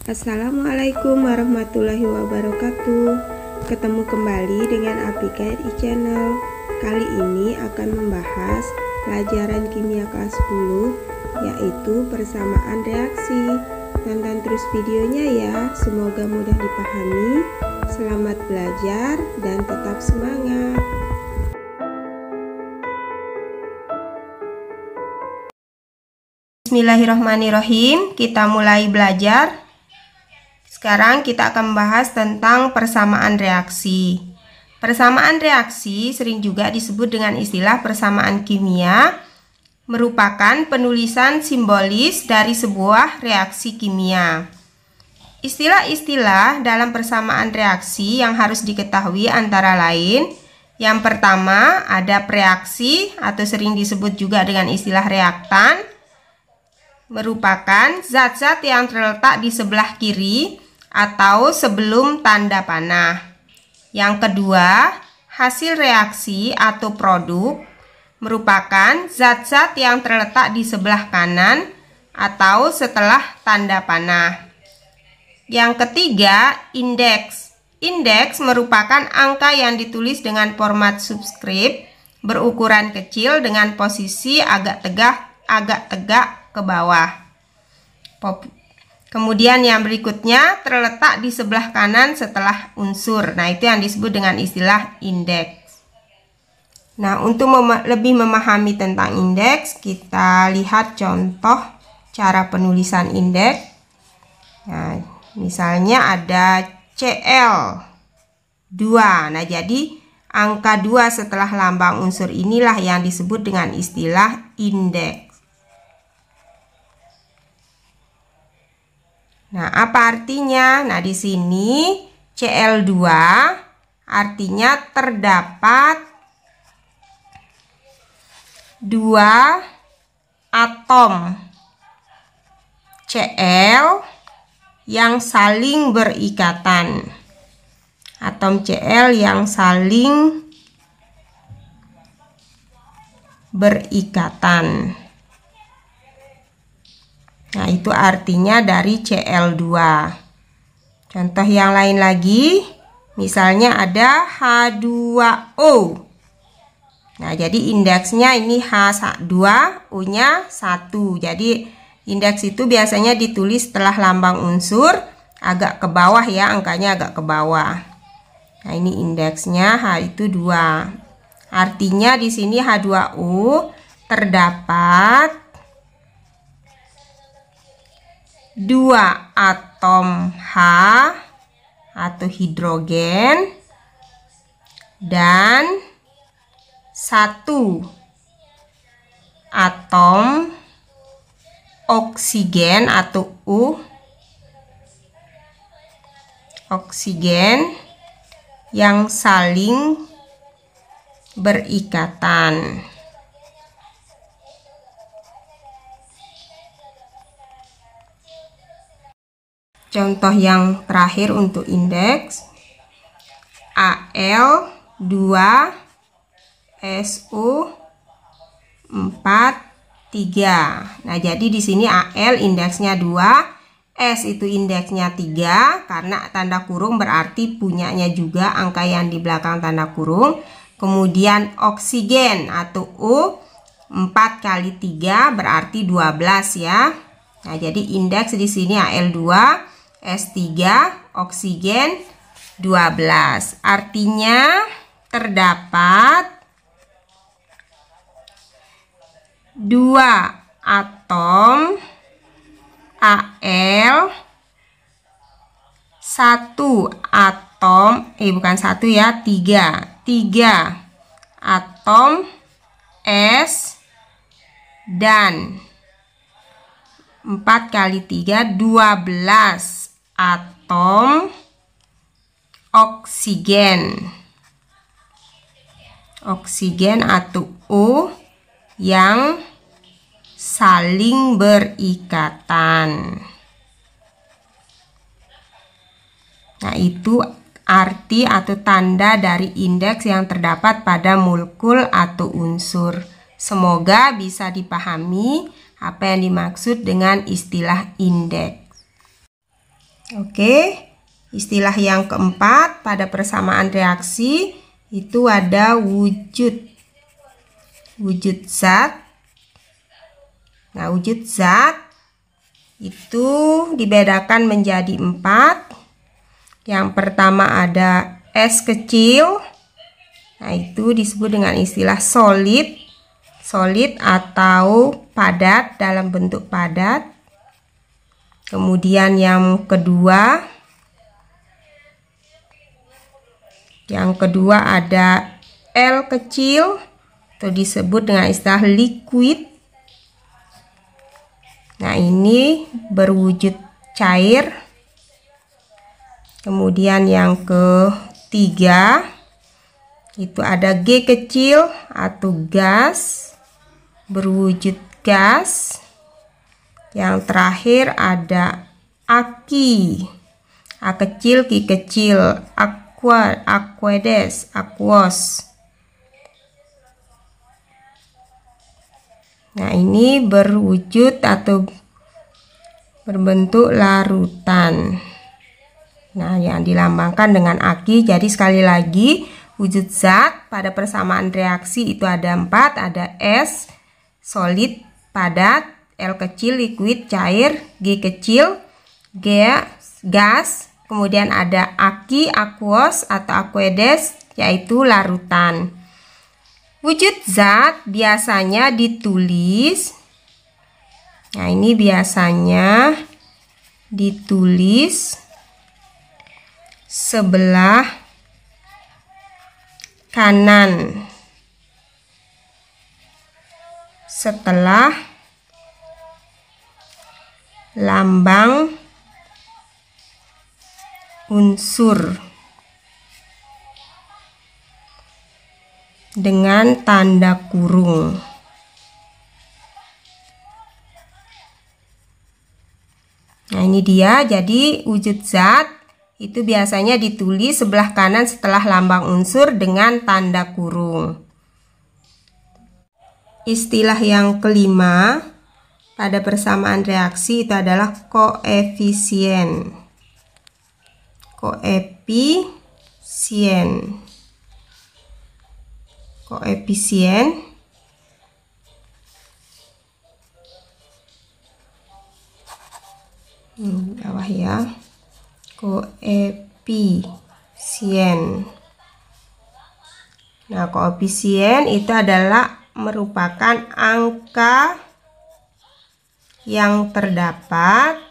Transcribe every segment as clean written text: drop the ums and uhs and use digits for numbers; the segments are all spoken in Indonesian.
Assalamualaikum warahmatullahi wabarakatuh. Ketemu kembali dengan Abika e-channel. Kali ini akan membahas pelajaran kimia kelas 10, yaitu persamaan reaksi. Tonton terus videonya ya, semoga mudah dipahami. Selamat belajar dan tetap semangat. Bismillahirrahmanirrahim, kita mulai belajar. Sekarang kita akan membahas tentang persamaan reaksi. Persamaan reaksi sering juga disebut dengan istilah persamaan kimia, merupakan penulisan simbolis dari sebuah reaksi kimia. Istilah-istilah dalam persamaan reaksi yang harus diketahui antara lain, yang pertama ada preaksi atau sering disebut juga dengan istilah reaktan, merupakan zat-zat yang terletak di sebelah kiri atau sebelum tanda panah. Yang kedua, hasil reaksi atau produk merupakan zat-zat yang terletak di sebelah kanan atau setelah tanda panah. Yang ketiga, indeks. Indeks merupakan angka yang ditulis dengan format subskrip berukuran kecil dengan posisi agak tegak ke bawah. Kemudian yang berikutnya terletak di sebelah kanan setelah unsur. Nah, itu yang disebut dengan istilah indeks. Nah, untuk lebih memahami tentang indeks, kita lihat contoh cara penulisan indeks. Nah, misalnya ada Cl2. Nah, jadi angka 2 setelah lambang unsur inilah yang disebut dengan istilah indeks. Nah, apa artinya? Nah, di sini Cl2 artinya terdapat 2 atom Cl yang saling berikatan. Atom Cl yang saling berikatan. Nah, itu artinya dari Cl2. Contoh yang lain lagi, misalnya ada H2O. Nah, jadi indeksnya ini H2, O-nya 1. Jadi indeks itu biasanya ditulis setelah lambang unsur agak ke bawah ya, angkanya agak ke bawah. Nah, ini indeksnya H itu 2. Artinya di sini H2O terdapat 2 atom H atau hidrogen dan 1 atom oksigen atau U, oksigen yang saling berikatan. Contoh yang terakhir untuk indeks, Al2SO43. Nah, jadi di sini Al indeksnya 2, S itu indeksnya 3 karena tanda kurung berarti punyanya juga angka yang di belakang tanda kurung. Kemudian oksigen atau O 4 kali 3 berarti 12 ya. Nah, jadi indeks di sini Al2 S3, oksigen 12. Artinya terdapat 2 atom Al, 1 atom, bukan 1 ya, 3 atom S dan 4 kali 3, 12 atom oksigen. Oksigen atau O yang saling berikatan. Nah, itu arti atau tanda dari indeks yang terdapat pada molekul atau unsur. Semoga bisa dipahami apa yang dimaksud dengan istilah indeks. Oke, istilah yang keempat pada persamaan reaksi itu ada wujud zat. Nah, wujud zat itu dibedakan menjadi 4. Yang pertama ada es kecil. Nah, itu disebut dengan istilah solid atau padat, dalam bentuk padat. Kemudian yang kedua ada L kecil, atau disebut dengan istilah liquid. Nah, ini berwujud cair. Kemudian yang ketiga itu ada G kecil atau gas, berwujud gas. Yang terakhir ada aki, A kecil, Q kecil, aqueous. Nah, ini berwujud atau berbentuk larutan. Nah, yang dilambangkan dengan aki. Jadi sekali lagi, wujud zat pada persamaan reaksi itu ada 4, ada S, solid, padat, L kecil, liquid, cair, G kecil, gas, kemudian ada aki, aqueous atau aqueous, yaitu larutan. Wujud zat biasanya ditulis, nah ini biasanya ditulis sebelah kanan setelah lambang unsur dengan tanda kurung. Nah, ini dia. Jadi wujud zat itu biasanya ditulis sebelah kanan setelah lambang unsur dengan tanda kurung. Istilah yang kelima pada persamaan reaksi itu adalah koefisien. Koefisien bawah ya. Koefisien. Nah, koefisien itu adalah merupakan angka yang terdapat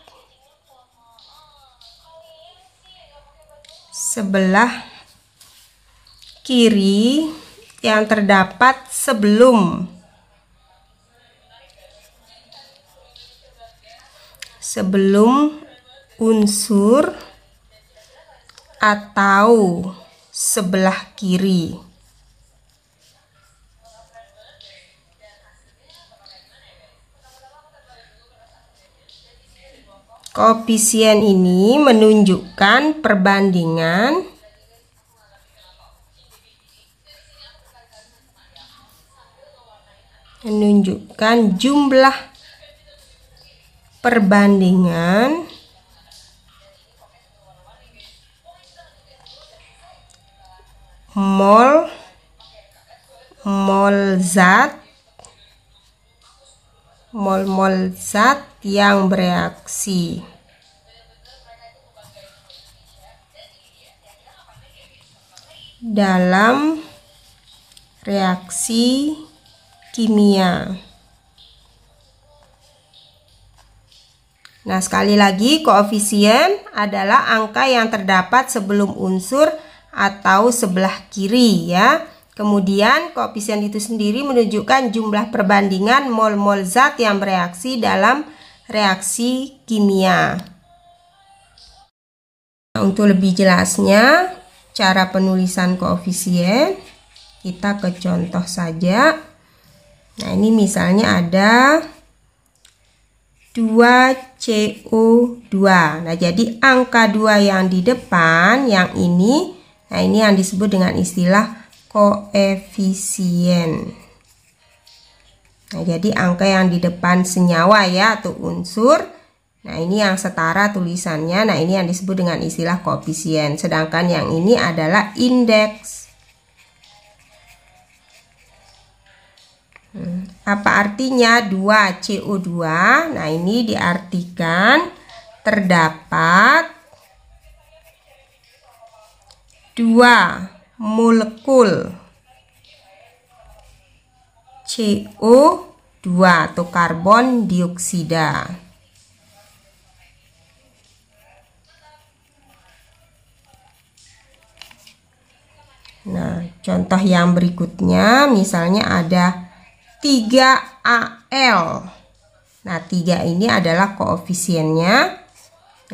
sebelah kiri yang terdapat sebelum unsur atau sebelah kiri. Koefisien ini menunjukkan perbandingan jumlah perbandingan mol zat yang bereaksi. Dalam reaksi kimia. Nah, sekali lagi, koefisien adalah angka yang terdapat sebelum unsur atau sebelah kiri ya. Kemudian koefisien itu sendiri menunjukkan jumlah perbandingan mol-mol zat yang bereaksi dalam reaksi kimia. Nah, untuk lebih jelasnya cara penulisan koefisien, kita ke contoh saja. Nah, ini misalnya ada 2CO2. Nah, jadi angka 2 yang di depan yang ini, nah ini yang disebut dengan istilah koefisien. Nah, jadi angka yang di depan senyawa ya atau unsur Nah, ini yang setara tulisannya. Nah, ini yang disebut dengan istilah koefisien. Sedangkan yang ini adalah indeks. Apa artinya 2CO2? Nah, ini diartikan terdapat 2 molekul CO2 atau karbon dioksida. Nah, contoh yang berikutnya misalnya ada 3Al. Nah, 3 ini adalah koefisiennya.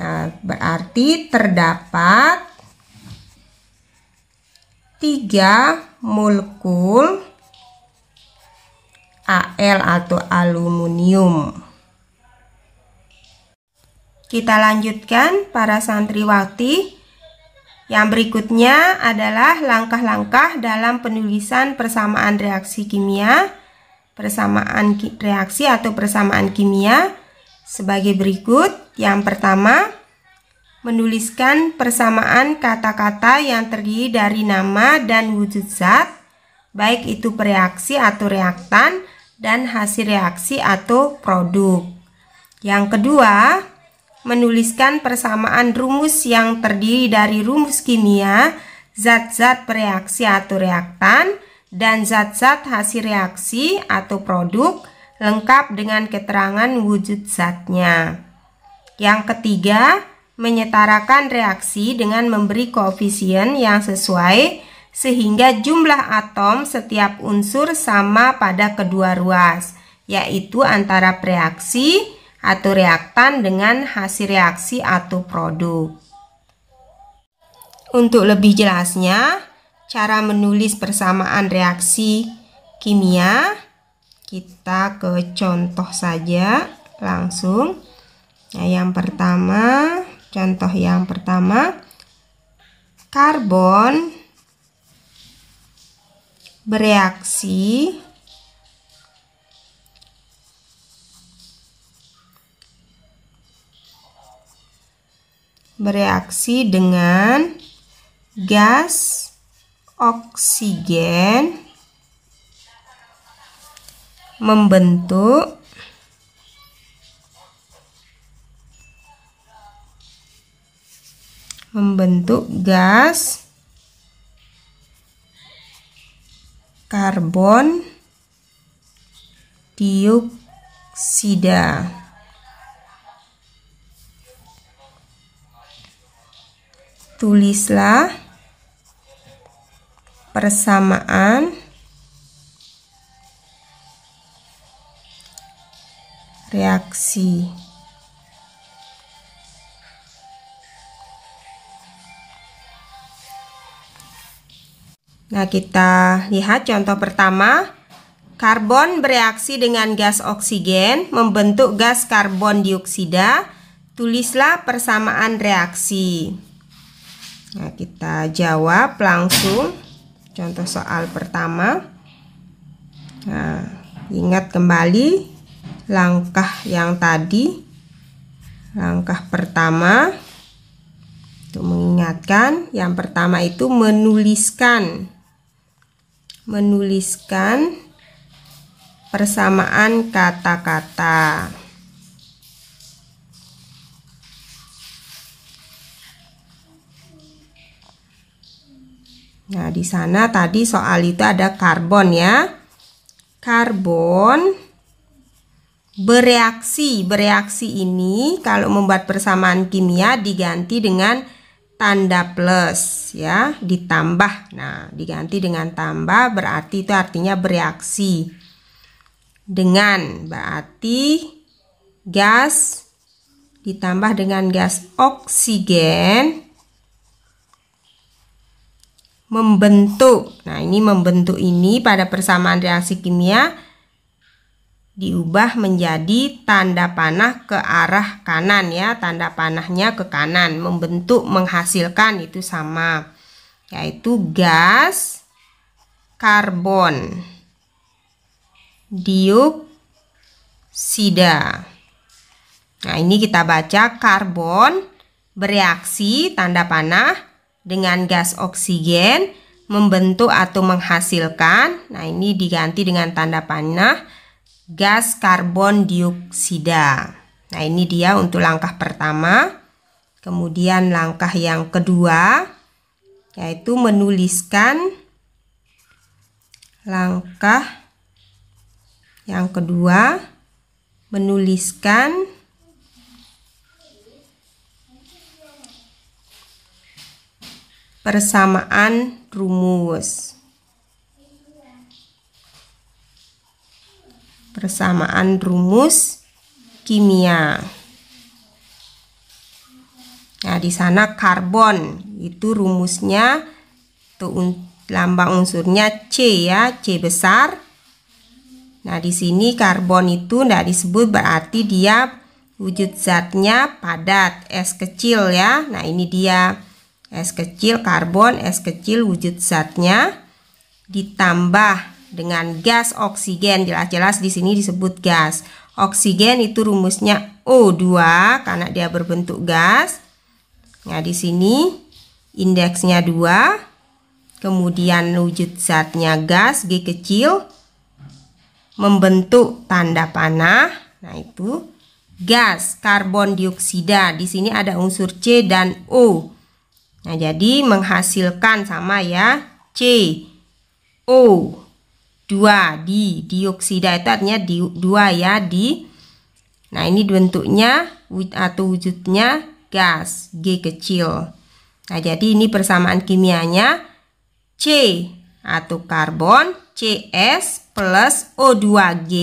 Nah, berarti terdapat 3 molekul Al atau aluminium. Kita lanjutkan para santriwati. Yang berikutnya adalah langkah-langkah dalam penulisan persamaan reaksi kimia, persamaan reaksi atau persamaan kimia sebagai berikut. Yang pertama, menuliskan persamaan kata-kata yang terdiri dari nama dan wujud zat, baik itu reaksi atau reaktan dan hasil reaksi atau produk. Yang kedua, menuliskan persamaan rumus yang terdiri dari rumus kimia, zat-zat bereaksi atau reaktan, dan zat-zat hasil reaksi atau produk lengkap dengan keterangan wujud zatnya. Yang ketiga, menyetarakan reaksi dengan memberi koefisien yang sesuai sehingga jumlah atom setiap unsur sama pada kedua ruas, yaitu antara reaksi atau reaktan dengan hasil reaksi atau produk. Untuk lebih jelasnya, cara menulis persamaan reaksi kimia, kita ke contoh saja langsung. Nah, yang pertama, contoh yang pertama, karbon bereaksi dengan gas oksigen membentuk gas karbon dioksida. Tulislah persamaan reaksi. Nah, kita lihat contoh pertama. Karbon bereaksi dengan gas oksigen membentuk gas karbon dioksida. Tulislah persamaan reaksi. Nah, kita jawab langsung contoh soal pertama. Nah, ingat kembali langkah yang tadi. Langkah pertama untuk mengingatkan, yang pertama itu menuliskan persamaan kata-kata. Nah, di sana tadi soal itu ada karbon ya. Karbon bereaksi. Bereaksi ini kalau membuat persamaan kimia diganti dengan tanda plus ya, ditambah. Nah, diganti dengan tambah berarti itu artinya bereaksi. Dengan berarti gas ditambah dengan gas oksigen membentuk. Nah, ini membentuk ini pada persamaan reaksi kimia diubah menjadi tanda panah ke arah kanan ya, tanda panahnya ke kanan. Membentuk, menghasilkan itu sama, yaitu gas karbon dioksida. Nah, ini kita baca karbon bereaksi tanda panah dengan gas oksigen membentuk atau menghasilkan. Nah, ini diganti dengan tanda panah gas karbon dioksida. Nah, ini dia untuk langkah pertama. Kemudian langkah yang kedua yaitu menuliskan langkah yang kedua, menuliskan persamaan rumus. Persamaan rumus kimia. Nah, di sana karbon itu rumusnya tuh lambang unsurnya C ya, C besar. Nah, di sini karbon itu tidak disebut, berarti dia wujud zatnya padat, S kecil ya. Nah, ini dia S kecil karbon, S kecil wujud zatnya ditambah dengan gas oksigen. Jelas-jelas di sini disebut gas. Oksigen itu rumusnya O2 karena dia berbentuk gas. Nah, di sini indeksnya 2. Kemudian wujud zatnya gas G kecil membentuk tanda panah. Nah, itu gas karbon dioksida. Di sini ada unsur C dan O. Nah, jadi menghasilkan sama ya, C O 2 di dioksida itu artinya 2 ya di. Nah, ini bentuknya atau wujudnya gas G kecil. Nah, jadi ini persamaan kimianya C atau karbon CS plus O2G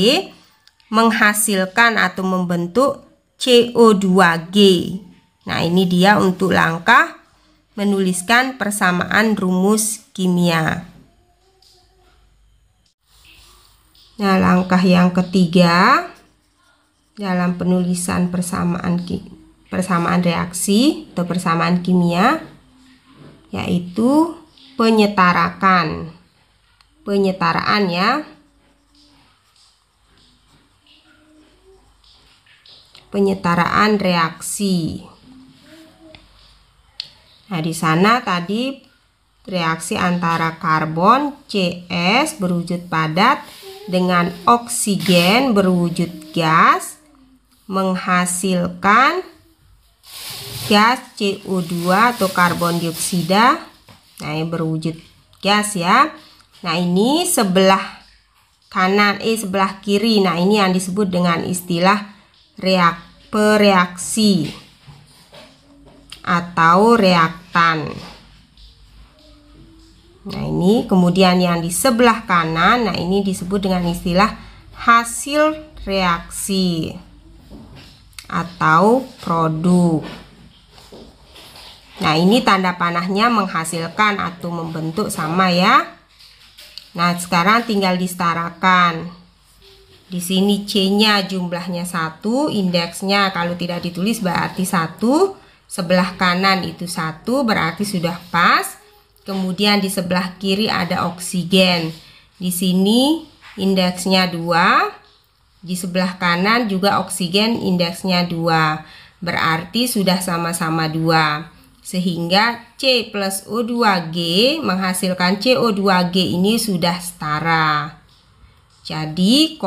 menghasilkan atau membentuk CO2G. Nah, ini dia untuk langkah menuliskan persamaan rumus kimia. Nah, langkah yang ketiga dalam penulisan persamaan reaksi atau persamaan kimia yaitu penyetaraan ya. Penyetaraan reaksi. Nah, di sana tadi reaksi antara karbon CS berwujud padat dengan oksigen berwujud gas menghasilkan gas CO2 atau karbon dioksida. Nah, ini berwujud gas ya. Nah, ini sebelah kanan sebelah kiri. Nah, ini yang disebut dengan istilah pereaksi atau reaktan. Nah, ini kemudian yang di sebelah kanan, nah ini disebut dengan istilah hasil reaksi atau produk. Nah, ini tanda panahnya menghasilkan atau membentuk sama ya. Nah, sekarang tinggal disetarakan. Di sini C-nya jumlahnya 1, indeksnya kalau tidak ditulis berarti 1, sebelah kanan itu 1 berarti sudah pas. Kemudian di sebelah kiri ada oksigen. Di sini indeksnya 2. Di sebelah kanan juga oksigen indeksnya 2. Berarti sudah sama-sama 2. Sehingga C plus O2G menghasilkan CO2G ini sudah setara. Jadi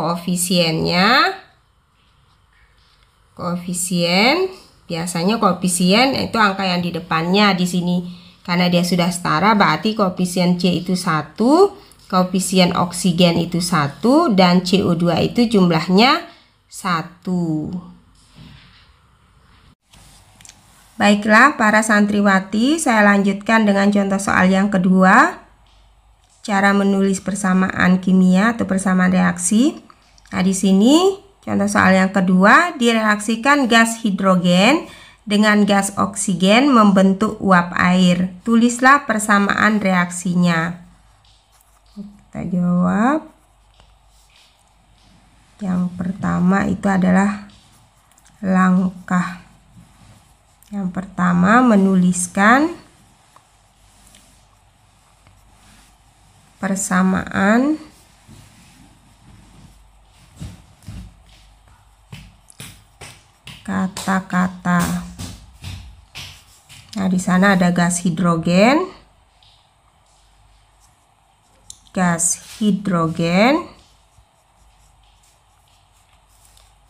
biasanya koefisien itu angka yang di depannya. Di sini karena dia sudah setara berarti koefisien C itu 1, koefisien oksigen itu 1, dan CO2 itu jumlahnya 1. Baiklah para santriwati, saya lanjutkan dengan contoh soal yang kedua. Cara menulis persamaan kimia atau persamaan reaksi. Nah, di sini contoh soal yang kedua, direaksikan gas hidrogen dengan gas oksigen membentuk uap air. Tulislah persamaan reaksinya. Kita jawab. Yang pertama itu adalah langkah. Yang pertama menuliskan persamaan kata-kata. Nah, di sana ada gas hidrogen. Gas hidrogen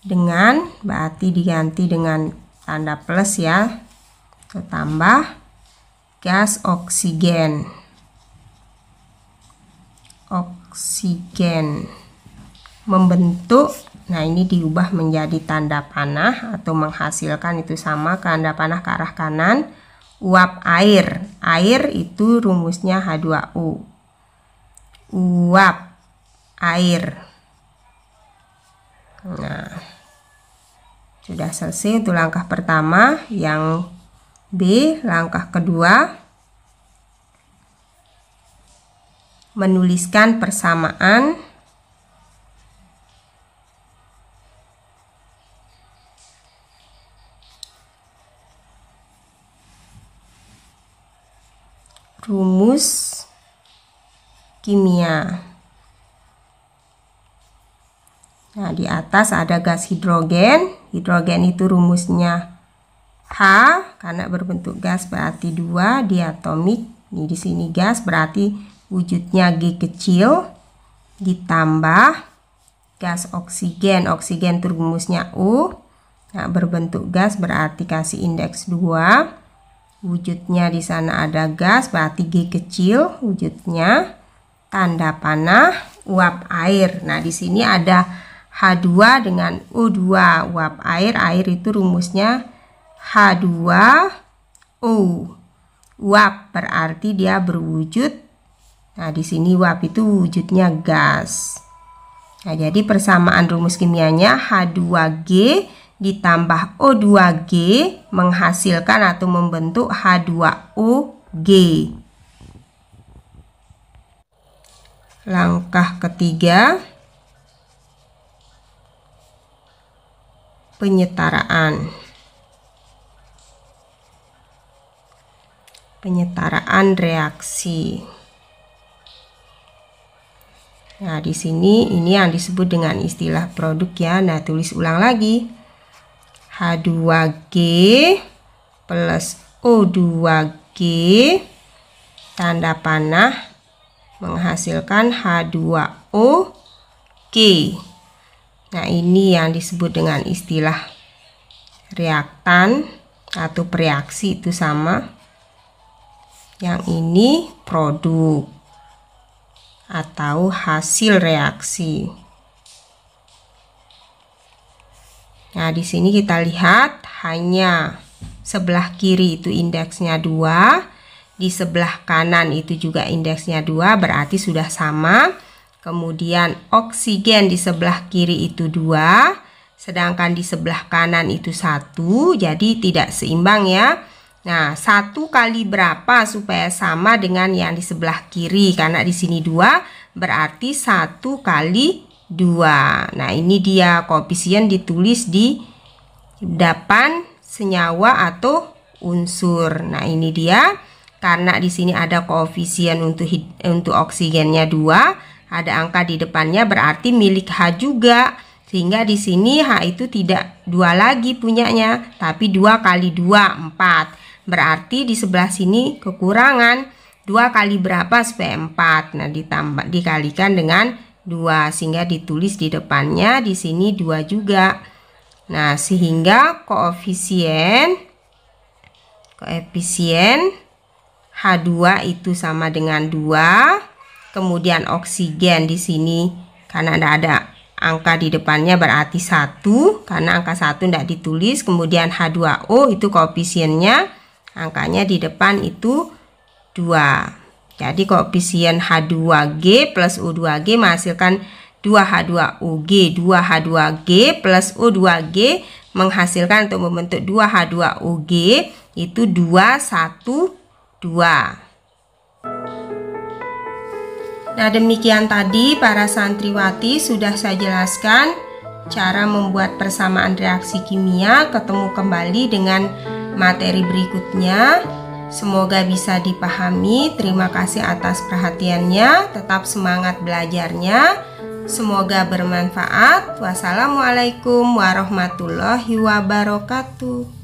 dengan, berarti diganti dengan tanda plus ya, tambah gas oksigen. Oksigen membentuk, nah ini diubah menjadi tanda panah atau menghasilkan, itu sama, tanda panah ke arah kanan. Uap air, air itu rumusnya H2O. Uap air. Nah, sudah selesai untuk langkah pertama. Yang B, langkah kedua, menuliskan persamaan rumus kimia. Nah, di atas ada gas hidrogen. Hidrogen itu rumusnya H, karena berbentuk gas berarti 2 diatomik. Ini di sini gas berarti wujudnya G kecil, ditambah gas oksigen. Oksigen itu rumusnya O. Nah, berbentuk gas berarti kasih indeks 2. Wujudnya di sana ada gas berarti G kecil wujudnya, tanda panah, uap air. Nah, di sini ada H2 dengan O2. Uap air, air itu rumusnya H2O. Uap berarti dia berwujud. Nah, di sini uap itu wujudnya gas. Nah, jadi persamaan rumus kimianya H2G ditambah O2G menghasilkan atau membentuk H2OG. Langkah ketiga, penyetaraan. Penyetaraan reaksi. Nah, di sini ini yang disebut dengan istilah produk ya. Nah, tulis ulang lagi. H2G plus O2G tanda panah menghasilkan H2OG. Nah, ini yang disebut dengan istilah reaktan atau bereaksi, itu sama. Yang ini produk atau hasil reaksi. Nah, di sini kita lihat hanya sebelah kiri itu indeksnya 2, di sebelah kanan itu juga indeksnya 2, berarti sudah sama. Kemudian oksigen di sebelah kiri itu 2, sedangkan di sebelah kanan itu 1, jadi tidak seimbang ya. Nah, 1 kali berapa supaya sama dengan yang di sebelah kiri? Karena di sini 2, berarti 1 kali 2. Nah, ini dia koefisien ditulis di depan senyawa atau unsur. Nah, ini dia. Karena di sini ada koefisien untuk oksigennya 2, ada angka di depannya, berarti milik H juga. Sehingga di sini H itu tidak 2 lagi punyanya, tapi 2 kali 2 4. Berarti di sebelah sini kekurangan. 2 kali berapa supaya 4? Nah, dikalikan dengan 2 sehingga ditulis di depannya di sini 2 juga. Nah, sehingga koefisien H2 itu sama dengan 2. Kemudian oksigen di sini karena ada angka di depannya berarti 1, karena angka 1 tidak ditulis. Kemudian H2O itu koefisiennya, angkanya di depan itu 2. Jadi koefisien H2G plus O2G menghasilkan 2H2OG. 2H2G plus O2G menghasilkan untuk membentuk 2H2OG itu 212. Nah, demikian tadi para santriwati sudah saya jelaskan cara membuat persamaan reaksi kimia. Ketemu kembali dengan materi berikutnya. Semoga bisa dipahami. Terima kasih atas perhatiannya. Tetap semangat belajarnya. Semoga bermanfaat. Wassalamualaikum warahmatullahi wabarakatuh.